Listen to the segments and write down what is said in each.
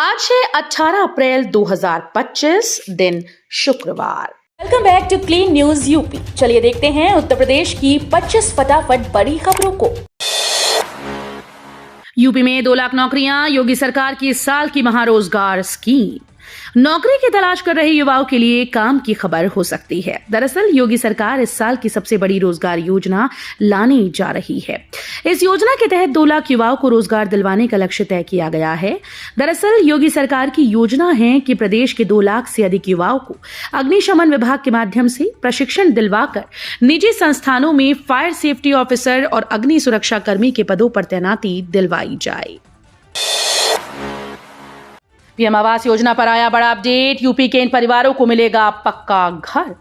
आज है 18 अप्रैल 2025 दिन शुक्रवार। Welcome back to Clean News UP. चलिए देखते हैं उत्तर प्रदेश की 25 फटाफट बड़ी खबरों को। यूपी में 2 लाख नौकरियां, योगी सरकार की इस साल की महारोजगार स्कीम। नौकरी की तलाश कर रहे युवाओं के लिए काम की खबर हो सकती है। दरअसल योगी सरकार इस साल की सबसे बड़ी रोजगार योजना लाने जा रही है। इस योजना के तहत 2 लाख युवाओं को रोजगार दिलवाने का लक्ष्य तय किया गया है। दरअसल योगी सरकार की योजना है कि प्रदेश के 2 लाख से अधिक युवाओं को अग्निशमन विभाग के माध्यम से प्रशिक्षण दिलवाकर निजी संस्थानों में फायर सेफ्टी ऑफिसर और अग्नि सुरक्षा कर्मी के पदों पर तैनाती दिलवाई जाए। पीएम आवास योजना पर आया बड़ा अपडेट। यूपी के इन परिवारों को मिलेगा पक्का घर।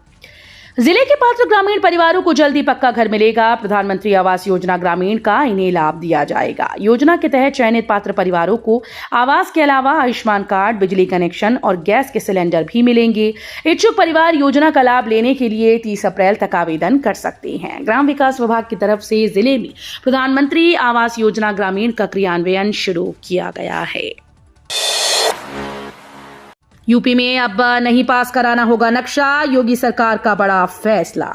जिले के पात्र ग्रामीण परिवारों को जल्दी पक्का घर मिलेगा। प्रधानमंत्री आवास योजना ग्रामीण का इन्हें लाभ दिया जाएगा। योजना के तहत चयनित पात्र परिवारों को आवास के अलावा आयुष्मान कार्ड, बिजली कनेक्शन और गैस के सिलेंडर भी मिलेंगे। इच्छुक परिवार योजना का लाभ लेने के लिए 30 अप्रैल तक आवेदन कर सकते हैं। ग्राम विकास विभाग की तरफ से जिले में प्रधानमंत्री आवास योजना ग्रामीण का क्रियान्वयन शुरू किया गया है। यूपी में अब नहीं पास कराना होगा नक्शा, योगी सरकार का बड़ा फैसला।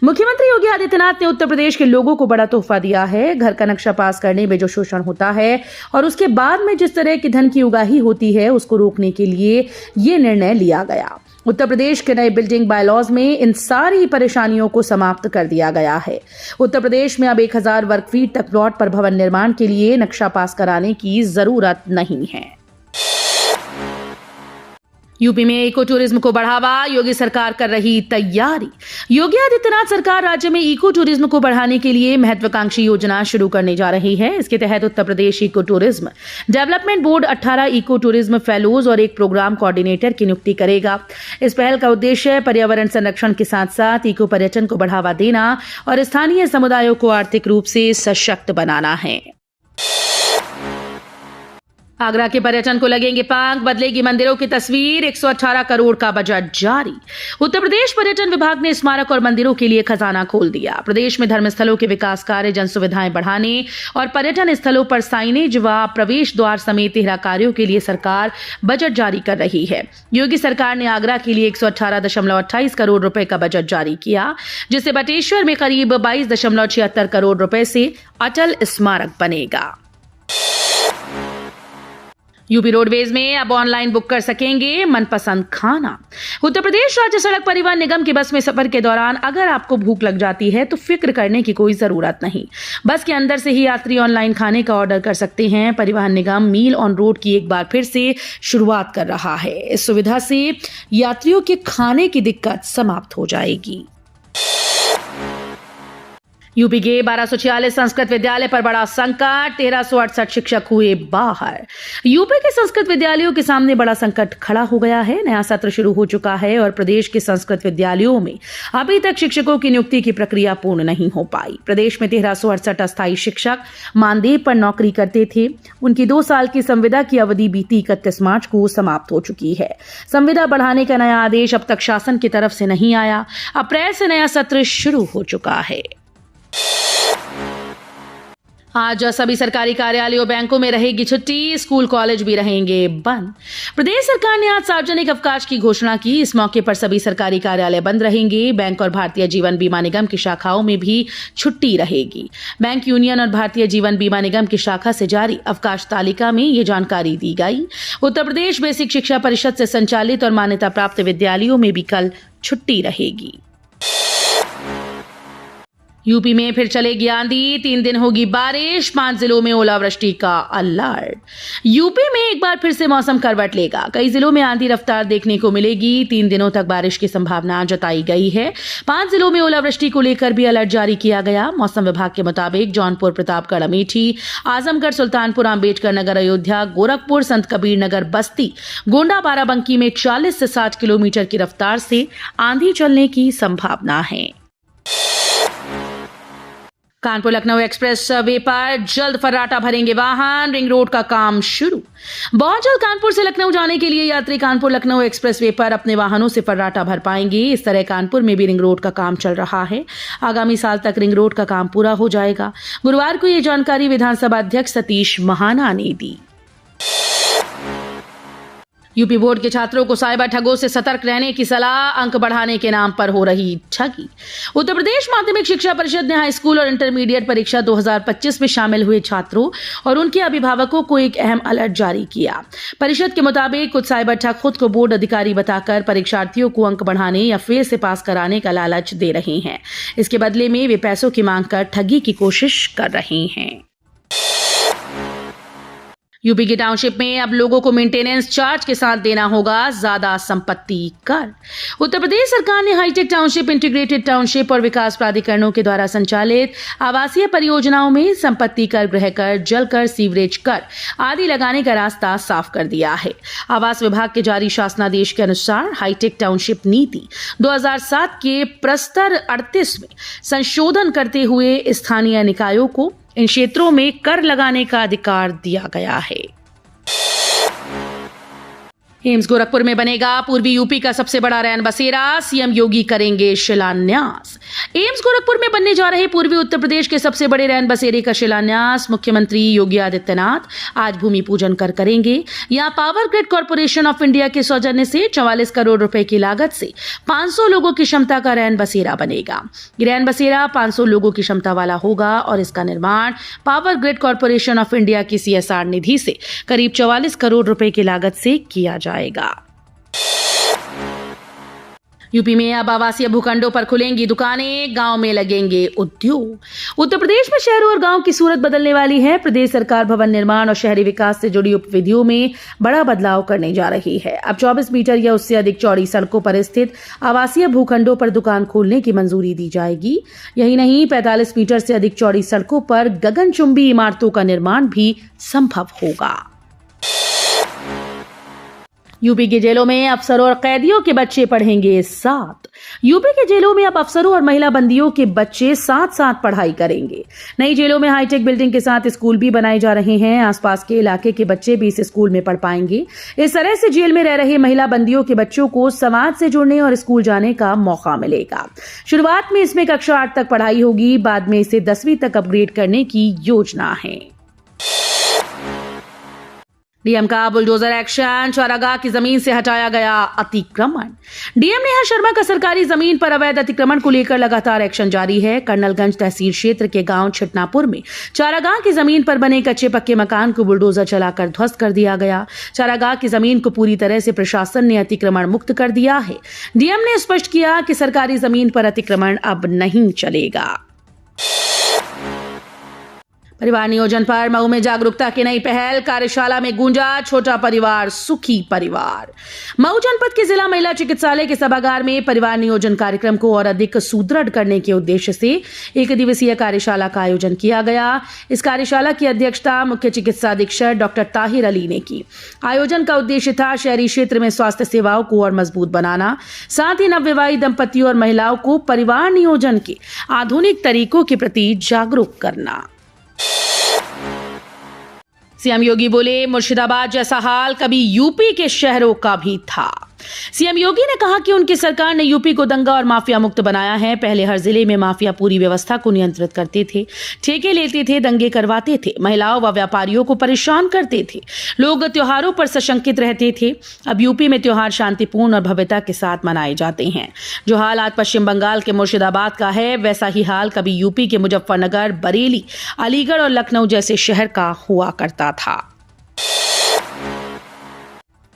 मुख्यमंत्री योगी आदित्यनाथ ने उत्तर प्रदेश के लोगों को बड़ा तोहफा दिया है। घर का नक्शा पास करने में जो शोषण होता है और उसके बाद में जिस तरह की धन की उगाही होती है, उसको रोकने के लिए ये निर्णय लिया गया। उत्तर प्रदेश के नए बिल्डिंग बायलॉज में इन सारी परेशानियों को समाप्त कर दिया गया है। उत्तर प्रदेश में अब 1000 वर्ग फीट तक प्लॉट पर भवन निर्माण के लिए नक्शा पास कराने की जरूरत नहीं है। यूपी में इको टूरिज्म को बढ़ावा, योगी सरकार कर रही तैयारी। योगी आदित्यनाथ सरकार राज्य में इको टूरिज्म को बढ़ाने के लिए महत्वाकांक्षी योजना शुरू करने जा रही है। इसके तहत Uttar Pradesh eco tourism development board 18 eco tourism fellows और एक प्रोग्राम कोऑर्डिनेटर की नियुक्ति करेगा। इस पहल का उद्देश्य पर्यावरण संरक्षण के साथ साथ इको पर्यटन को बढ़ावा देना और स्थानीय समुदायों को आर्थिक रूप से सशक्त बनाना है। आगरा के पर्यटन को लगेंगे पंख, बदलेगी मंदिरों की तस्वीर। 118 करोड़ का बजट जारी। उत्तर प्रदेश पर्यटन विभाग ने स्मारक और मंदिरों के लिए खजाना खोल दिया। प्रदेश में धर्मस्थलों के विकास कार्य, जन सुविधाएं बढ़ाने और पर्यटन स्थलों पर साइनेज व प्रवेश द्वार समेत 13 कार्यों के लिए सरकार बजट जारी कर रही है। योगी सरकार ने आगरा के लिए 118.28 करोड़ रुपए का बजट जारी किया, जिससे बटेश्वर में करीब 22.76 करोड़ रुपए से अटल स्मारक बनेगा। यूपी रोडवेज में अब ऑनलाइन बुक कर सकेंगे मनपसंद खाना। उत्तर प्रदेश राज्य सड़क परिवहन निगम की बस में सफर के दौरान अगर आपको भूख लग जाती है तो फिक्र करने की कोई जरूरत नहीं। बस के अंदर से ही यात्री ऑनलाइन खाने का ऑर्डर कर सकते हैं। परिवहन निगम मील ऑन रोड की एक बार फिर से शुरुआत कर रहा है। इस सुविधा से यात्रियों के खाने की दिक्कत समाप्त हो जाएगी। यूपी के 1246 संस्कृत विद्यालय पर बड़ा संकट, 1368 शिक्षक हुए बाहर। यूपी के संस्कृत विद्यालयों के सामने बड़ा संकट खड़ा हो गया है। नया सत्र शुरू हो चुका है और प्रदेश के संस्कृत विद्यालयों में अभी तक शिक्षकों की नियुक्ति की प्रक्रिया पूर्ण नहीं हो पाई। प्रदेश में 1368 अस्थायी शिक्षक मानदेय पर नौकरी करते थे। उनकी 2 साल की संविदा की अवधि बीती 31 मार्च को समाप्त हो चुकी है। संविदा बढ़ाने का नया आदेश अब तक शासन की तरफ से नहीं आया। अप्रैल से नया सत्र शुरू हो चुका है। आज सभी सरकारी कार्यालयों, बैंकों में रहेगी छुट्टी, स्कूल कॉलेज भी रहेंगे बंद। प्रदेश सरकार ने आज सार्वजनिक अवकाश की घोषणा की। इस मौके पर सभी सरकारी कार्यालय बंद रहेंगे। बैंक और भारतीय जीवन बीमा निगम की शाखाओं में भी छुट्टी रहेगी। बैंक यूनियन और भारतीय जीवन बीमा निगम की शाखा से जारी अवकाश तालिका में ये जानकारी दी गई। उत्तर प्रदेश बेसिक शिक्षा परिषद से संचालित और मान्यता प्राप्त विद्यालयों में भी कल छुट्टी रहेगी। यूपी में फिर चलेगी आंधी, 3 दिन होगी बारिश, 5 जिलों में ओलावृष्टि का अलर्ट। यूपी में एक बार फिर से मौसम करवट लेगा। कई जिलों में आंधी रफ्तार देखने को मिलेगी। 3 दिनों तक बारिश की संभावना जताई गई है। 5 जिलों में ओलावृष्टि को लेकर भी अलर्ट जारी किया गया। मौसम विभाग के मुताबिक जौनपुर, प्रतापगढ़, अमेठी, आजमगढ़, सुल्तानपुर, अम्बेडकर नगर, अयोध्या, गोरखपुर, संत कबीर नगर, बस्ती, गोंडा, बाराबंकी में 40 से 60 किलोमीटर की रफ्तार से आंधी चलने की संभावना है। कानपुर लखनऊ एक्सप्रेस वे पर जल्द फर्राटा भरेंगे वाहन, रिंग रोड का काम शुरू। बहुत जल्द कानपुर से लखनऊ जाने के लिए यात्री कानपुर लखनऊ एक्सप्रेस वे पर अपने वाहनों से फर्राटा भर पाएंगे। इस तरह कानपुर में भी रिंग रोड का काम चल रहा है। आगामी साल तक रिंग रोड का काम पूरा हो जाएगा। गुरुवार को ये जानकारी विधानसभा अध्यक्ष सतीश महाना ने दी। यूपी बोर्ड के छात्रों को साइबर ठगों से सतर्क रहने की सलाह, अंक बढ़ाने के नाम पर हो रही ठगी। उत्तर प्रदेश माध्यमिक शिक्षा परिषद ने हाई स्कूल और इंटरमीडिएट परीक्षा 2025 में शामिल हुए छात्रों और उनके अभिभावकों को एक अहम अलर्ट जारी किया। परिषद के मुताबिक कुछ साइबर ठग खुद को बोर्ड अधिकारी बताकर परीक्षार्थियों को अंक बढ़ाने या फेल से पास कराने का लालच दे रहे हैं। इसके बदले में वे पैसों की मांग कर ठगी की कोशिश कर रहे हैं। यूपी की टाउनशिप में अब लोगों को मेंटेनेंस चार्ज के साथ देना होगा ज्यादा संपत्ति कर। उत्तर प्रदेश सरकार ने हाईटेक टाउनशिप, इंटीग्रेटेड टाउनशिप और विकास प्राधिकरणों के द्वारा संचालित आवासीय परियोजनाओं में संपत्ति कर, गृह कर, जल कर, सीवरेज कर आदि लगाने का रास्ता साफ कर दिया है। आवास विभाग के जारी शासनादेश के अनुसार हाईटेक टाउनशिप नीति 2007 के प्रस्तर 38 में संशोधन करते हुए स्थानीय निकायों को इन क्षेत्रों में कर लगाने का अधिकार दिया गया है। एम्स गोरखपुर में बनेगा पूर्वी यूपी का सबसे बड़ा रैन बसेरा, सीएम योगी करेंगे शिलान्यास। एम्स गोरखपुर में बनने जा रहे पूर्वी उत्तर प्रदेश के सबसे बड़े रैन बसेरे का शिलान्यास मुख्यमंत्री योगी आदित्यनाथ आज भूमि पूजन कर करेंगे। यहां power grid corporation of India के सौजन्य से 44 करोड़ रुपए की लागत से 500 लोगों की क्षमता का रैन बसेरा बनेगा। ये रैन बसेरा 500 लोगों की क्षमता वाला होगा और इसका निर्माण power grid corporation of India की CSR निधि से करीब 44 करोड़ रुपए की लागत से किया जाएगा। यूपी में अब आवासीय भूखंडों पर खुलेंगी दुकानें, गांव में लगेंगे उद्योग। उत्तर प्रदेश में शहरों और गांव की सूरत बदलने वाली है। प्रदेश सरकार भवन निर्माण और शहरी विकास से जुड़ी उपविधियों में बड़ा बदलाव करने जा रही है। अब 24 मीटर या उससे अधिक चौड़ी सड़कों पर स्थित आवासीय भूखंडों पर दुकान खोलने की मंजूरी दी जाएगी। यही नहीं, 45 मीटर से अधिक चौड़ी सड़कों पर गगनचुंबी इमारतों का निर्माण भी संभव होगा। यूपी की जेलों में अफसरों और कैदियों के बच्चे पढ़ेंगे साथ। यूपी के जेलों में अब अफसरों और महिला बंदियों के बच्चे साथ साथ पढ़ाई करेंगे। नई जेलों में हाईटेक बिल्डिंग के साथ स्कूल भी बनाए जा रहे हैं। आसपास के इलाके के बच्चे भी इस स्कूल में पढ़ पाएंगे। इस तरह से जेल में रह रहे महिला बंदियों के बच्चों को समाज से जुड़ने और स्कूल जाने का मौका मिलेगा। शुरुआत में इसमें कक्षा 8 तक पढ़ाई होगी, बाद में इसे 10वीं तक अपग्रेड करने की योजना है। डीएम का बुलडोजर एक्शन, चारागाह की जमीन से हटाया गया अतिक्रमण। डीएम नेहा शर्मा का सरकारी जमीन पर अवैध अतिक्रमण को लेकर लगातार एक्शन जारी है। कर्नलगंज तहसील क्षेत्र के गांव छिटनापुर में चारागाह की जमीन पर बने कच्चे पक्के मकान को बुलडोजर चलाकर ध्वस्त कर दिया गया। चारागाह की जमीन को पूरी तरह से प्रशासन ने अतिक्रमण मुक्त कर दिया है। डीएम ने स्पष्ट किया कि सरकारी जमीन पर अतिक्रमण अब नहीं चलेगा। परिवार नियोजन पर मऊ में जागरूकता की नई पहल, कार्यशाला में गूंजा छोटा परिवार सुखी परिवार। मऊ जनपद के जिला महिला चिकित्सालय के सभागार में परिवार नियोजन कार्यक्रम को और अधिक सुदृढ़ करने के उद्देश्य से एक दिवसीय कार्यशाला का आयोजन किया गया। इस कार्यशाला की अध्यक्षता मुख्य चिकित्सा अधीक्षक डॉक्टर ताहिर अली ने की। आयोजन का उद्देश्य था शहरी क्षेत्र में स्वास्थ्य सेवाओं को और मजबूत बनाना, साथ ही नवविवाहित दंपतियों और महिलाओं को परिवार नियोजन के आधुनिक तरीकों के प्रति जागरूक करना। सीएम योगी बोले, मुर्शिदाबाद जैसा हाल कभी यूपी के शहरों का भी था। सीएम योगी ने कहा कि उनकी सरकार ने यूपी को दंगा और माफिया मुक्त बनाया है। पहले हर जिले में माफिया पूरी व्यवस्था को नियंत्रित करते थे, ठेके लेते थे, दंगे करवाते थे, महिलाओं व व्यापारियों को परेशान करते थे, लोग त्योहारों पर सशंकित रहते थे। अब यूपी में त्योहार शांतिपूर्ण और भव्यता के साथ मनाए जाते हैं। जो हाल आज पश्चिम बंगाल के मुर्शिदाबाद का है, वैसा ही हाल कभी यूपी के मुजफ्फरनगर, बरेली, अलीगढ़ और लखनऊ जैसे शहर का हुआ करता था।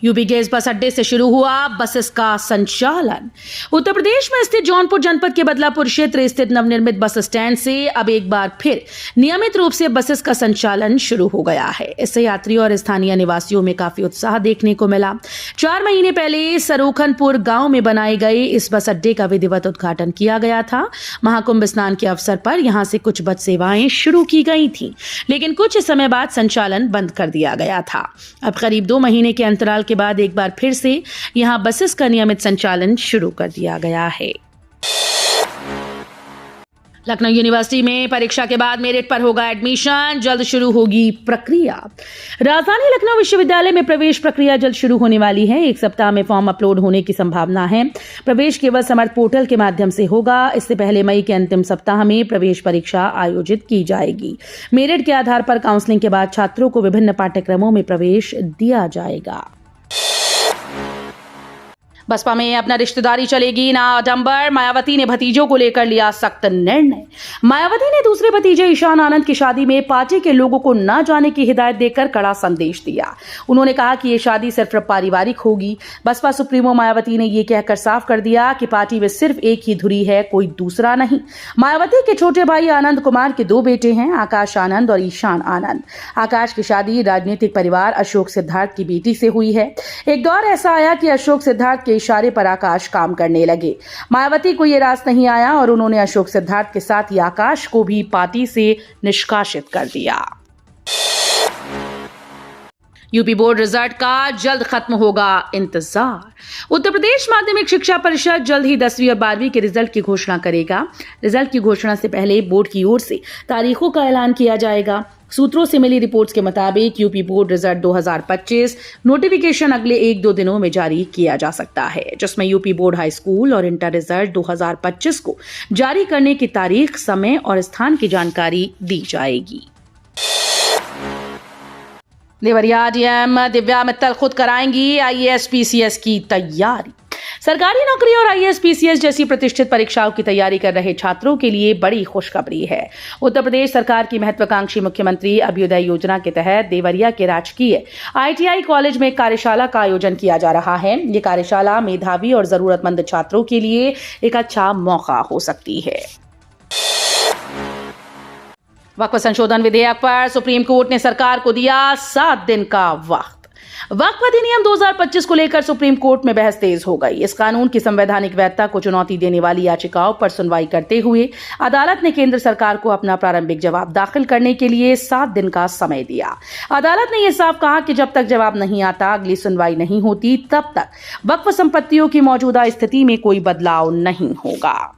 यूपी के इस बस अड्डे से शुरू हुआ बसेस का संचालन। उत्तर प्रदेश में स्थित जौनपुर जनपद के बदलापुर क्षेत्र स्थित नवनिर्मित बस स्टैंड से अब एक बार फिर नियमित रूप से बसेस का संचालन शुरू हो गया है। इससे यात्रियों और स्थानीय निवासियों में काफी उत्साह देखने को मिला। 4 महीने पहले सरोखनपुर गांव में बनाए गए इस बस अड्डे का विधिवत उद्घाटन किया गया था। महाकुंभ स्नान के अवसर पर यहां से कुछ बस सेवाएं शुरू की गई थी, लेकिन कुछ समय बाद संचालन बंद कर दिया गया था। अब करीब 2 महीने के अंतराल के बाद एक बार फिर से यहां बसेस का नियमित संचालन शुरू कर दिया गया है। लखनऊ यूनिवर्सिटी में परीक्षा के बाद मेरिट पर होगा एडमिशन, जल्द शुरू होगी प्रक्रिया। राजधानी लखनऊ विश्वविद्यालय में प्रवेश प्रक्रिया जल्द शुरू होने वाली है। 1 सप्ताह में फॉर्म अपलोड होने की संभावना है। प्रवेश केवल समर्थ पोर्टल के माध्यम से होगा। इससे पहले मई के अंतिम सप्ताह में प्रवेश परीक्षा आयोजित की जाएगी। मेरिट के आधार पर काउंसलिंग के बाद छात्रों को विभिन्न पाठ्यक्रमों में प्रवेश दिया जाएगा। बसपा में अब न रिश्तेदारी चलेगी ना आडंबर, मायावती ने भतीजों को लेकर लिया सख्त निर्णय। मायावती ने दूसरे भतीजे ईशान आनंद की शादी में पार्टी के लोगों को न जाने की हिदायत देकर कड़ा संदेश दिया। उन्होंने कहा कि ये शादी सिर्फ पारिवारिक होगी। बसपा सुप्रीमो मायावती ने ये कहकर साफ कर दिया कि पार्टी में सिर्फ एक ही धुरी है, कोई दूसरा नहीं। मायावती के छोटे भाई आनंद कुमार के 2 बेटे हैं, आकाश आनंद और ईशान आनंद। आकाश की शादी राजनीतिक परिवार अशोक सिद्धार्थ की बेटी से हुई है। एक दौर ऐसा आया कि अशोक सिद्धार्थ के इशारे पर आकाश काम करने लगे। मायावती को यह रास नहीं आया और उन्होंने अशोक सिद्धार्थ के साथ ही आकाश को भी पार्टी से निष्कासित कर दिया। यूपी बोर्ड रिजल्ट का जल्द खत्म होगा इंतजार। उत्तर प्रदेश माध्यमिक शिक्षा परिषद जल्द ही 10वीं और 12वीं के रिजल्ट की घोषणा करेगा। रिजल्ट की घोषणा से पहले बोर्ड की ओर से तारीखों का ऐलान किया जाएगा। सूत्रों से मिली रिपोर्ट्स के मुताबिक यूपी बोर्ड रिजल्ट 2025 नोटिफिकेशन अगले 1-2 दिनों में जारी किया जा सकता है, जिसमें यूपी बोर्ड हाई स्कूल और इंटर रिजल्ट 2025 को जारी करने की तारीख, समय और स्थान की जानकारी दी जाएगी। देवरिया डीएम दिव्या मित्तल खुद कराएंगी आईएएस पीसीएस की तैयारी। सरकारी नौकरी और आईएएस पीसीएस जैसी प्रतिष्ठित परीक्षाओं की तैयारी कर रहे छात्रों के लिए बड़ी खुशखबरी है। उत्तर प्रदेश सरकार की महत्वाकांक्षी मुख्यमंत्री अभ्युदय योजना के तहत देवरिया के राजकीय आईटीआई कॉलेज में कार्यशाला का आयोजन किया जा रहा है। ये कार्यशाला मेधावी और जरूरतमंद छात्रों के लिए एक अच्छा मौका हो सकती है। वक्फ संशोधन विधेयक पर सुप्रीम कोर्ट ने सरकार को दिया 7 दिन का वक्त। वक्फ अधिनियम 2025 को लेकर सुप्रीम कोर्ट में बहस तेज हो गई। इस कानून की संवैधानिक वैधता को चुनौती देने वाली याचिकाओं पर सुनवाई करते हुए अदालत ने केंद्र सरकार को अपना प्रारंभिक जवाब दाखिल करने के लिए 7 दिन का समय दिया। अदालत ने यह साफ कहा कि जब तक जवाब नहीं आता, अगली सुनवाई नहीं होती, तब तक वक्फ संपत्तियों की मौजूदा स्थिति में कोई बदलाव नहीं होगा।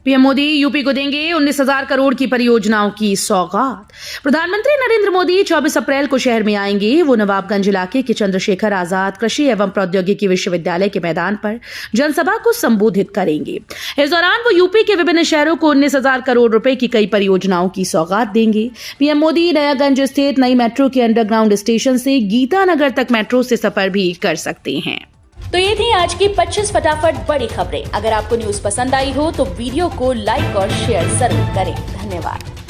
पीएम मोदी यूपी को देंगे 19,000 करोड़ की परियोजनाओं की सौगात। प्रधानमंत्री नरेंद्र मोदी 24 अप्रैल को शहर में आएंगे। वो नवाबगंज इलाके के चंद्रशेखर आजाद कृषि एवं प्रौद्योगिकी विश्वविद्यालय के मैदान पर जनसभा को संबोधित करेंगे। इस दौरान वो यूपी के विभिन्न शहरों को 19,000 करोड़ रुपए की कई परियोजनाओं की सौगात देंगे। पीएम मोदी नयागंज स्थित नई मेट्रो के अंडरग्राउंड स्टेशन से गीतानगर तक मेट्रो से सफर भी कर सकते हैं। तो ये थी आज की 25 फटाफट बड़ी खबरें। अगर आपको न्यूज पसंद आई हो तो वीडियो को लाइक और शेयर जरूर करें। धन्यवाद।